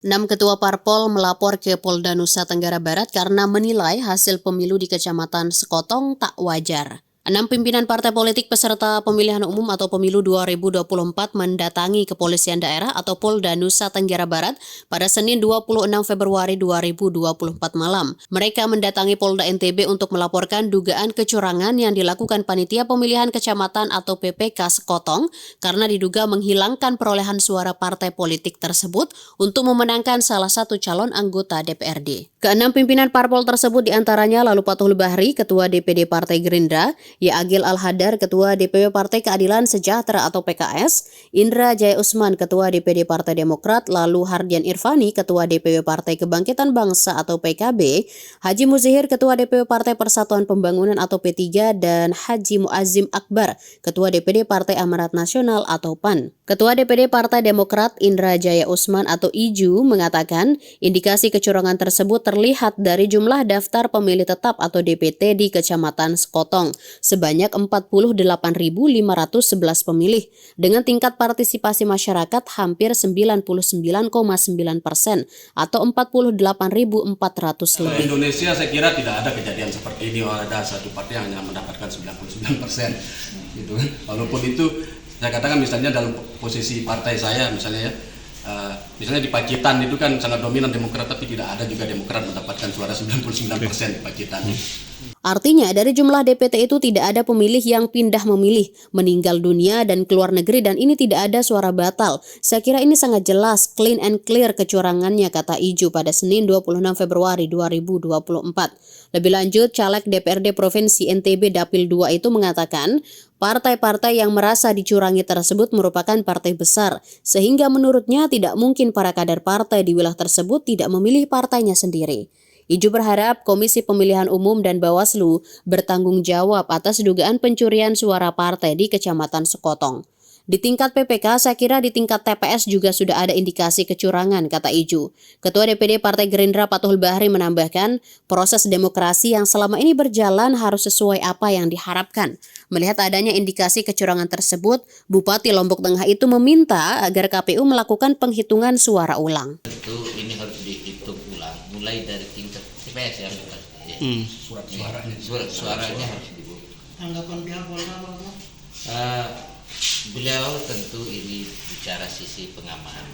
6 ketua parpol melapor ke Polda Nusa Tenggara Barat karena menilai hasil pemilu di Kecamatan Sekotong tak wajar. 6 pimpinan partai politik peserta pemilihan umum atau pemilu 2024 mendatangi Kepolisian Daerah atau Polda Nusa Tenggara Barat pada Senin 26 Februari 2024 malam. Mereka mendatangi Polda NTB untuk melaporkan dugaan kecurangan yang dilakukan Panitia Pemilihan Kecamatan atau PPK Sekotong karena diduga menghilangkan perolehan suara partai politik tersebut untuk memenangkan salah satu calon anggota DPRD. Keenam pimpinan parpol tersebut diantaranya lalu Fathul Bahri, Ketua DPD Partai Gerindra, Ya Agil Al-Hadar, Ketua DPW Partai Keadilan Sejahtera atau PKS, Indra Jaya Usman, Ketua DPD Partai Demokrat, lalu Hardian Irfani, Ketua DPW Partai Kebangkitan Bangsa atau PKB, Haji Muzihir, Ketua DPW Partai Persatuan Pembangunan atau P3, dan Haji Muazzim Akbar, Ketua DPD Partai Amanat Nasional atau PAN. Ketua DPD Partai Demokrat Indra Jaya Usman atau IJU mengatakan indikasi kecurangan tersebut terlihat dari jumlah daftar pemilih tetap atau DPT di Kecamatan Sekotong sebanyak 48.511 pemilih dengan tingkat partisipasi masyarakat hampir 99,9% atau 48.400 lebih. Indonesia saya kira tidak ada kejadian seperti ini, ada satu partai yang hanya mendapatkan 99% gitu. Walaupun itu saya katakan misalnya dalam posisi partai saya misalnya misalnya di Pacitan itu kan sangat dominan Demokrat, tapi tidak ada juga Demokrat mendapatkan suara 99% di Pacitan. Artinya dari jumlah DPT itu tidak ada pemilih yang pindah memilih, meninggal dunia dan keluar negeri, dan ini tidak ada suara batal. Saya kira ini sangat jelas, clean and clear kecurangannya, kata IJU pada Senin 26 Februari 2024. Lebih lanjut, caleg DPRD Provinsi NTB Dapil 2 itu mengatakan partai-partai yang merasa dicurangi tersebut merupakan partai besar, sehingga menurutnya tidak mungkin para kader partai di wilayah tersebut tidak memilih partainya sendiri. IJU berharap Komisi Pemilihan Umum dan Bawaslu bertanggung jawab atas dugaan pencurian suara partai di Kecamatan Sekotong. Di tingkat PPK, saya kira di tingkat TPS juga sudah ada indikasi kecurangan, kata IJU. Ketua DPD Partai Gerindra Fathul Bahri menambahkan, proses demokrasi yang selama ini berjalan harus sesuai apa yang diharapkan. Melihat adanya indikasi kecurangan tersebut, Bupati Lombok Tengah itu meminta agar KPU melakukan penghitungan suara ulang. Tentu ini harus dihitung ulang, mulai dari tingkat TPS ya. Surat-suaranya harus dibuat. Tanggapan pihak Polda beliau tentu ini bicara sisi pengamanan.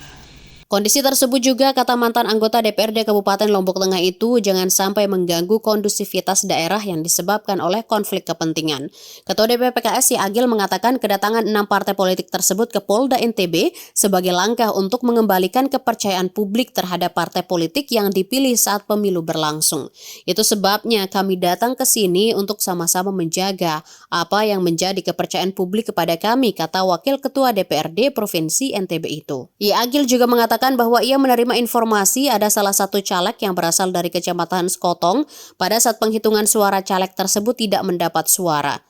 Kondisi tersebut juga, kata mantan anggota DPRD Kabupaten Lombok Tengah itu, jangan sampai mengganggu kondusivitas daerah yang disebabkan oleh konflik kepentingan. Ketua DPP PKS Ya Agil mengatakan kedatangan 6 partai politik tersebut ke Polda NTB sebagai langkah untuk mengembalikan kepercayaan publik terhadap partai politik yang dipilih saat pemilu berlangsung. Itu sebabnya kami datang ke sini untuk sama-sama menjaga apa yang menjadi kepercayaan publik kepada kami, kata Wakil Ketua DPRD Provinsi NTB itu. Ya Agil juga mengatakan bahwa ia menerima informasi ada salah satu caleg yang berasal dari Kecamatan Sekotong pada saat penghitungan suara caleg tersebut tidak mendapat suara.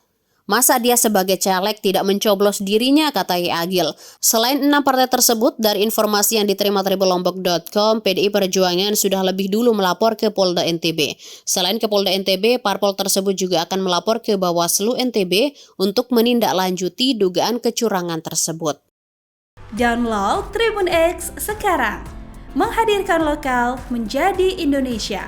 Masa dia sebagai caleg tidak mencoblos dirinya, kata Ya Agil. Selain 6 partai tersebut, dari informasi yang diterima tribunlombok.com, PDI Perjuangan sudah lebih dulu melapor ke Polda NTB. Selain ke Polda NTB, parpol tersebut juga akan melapor ke Bawaslu NTB untuk menindaklanjuti dugaan kecurangan tersebut. Download Tribun X sekarang, menghadirkan lokal menjadi Indonesia.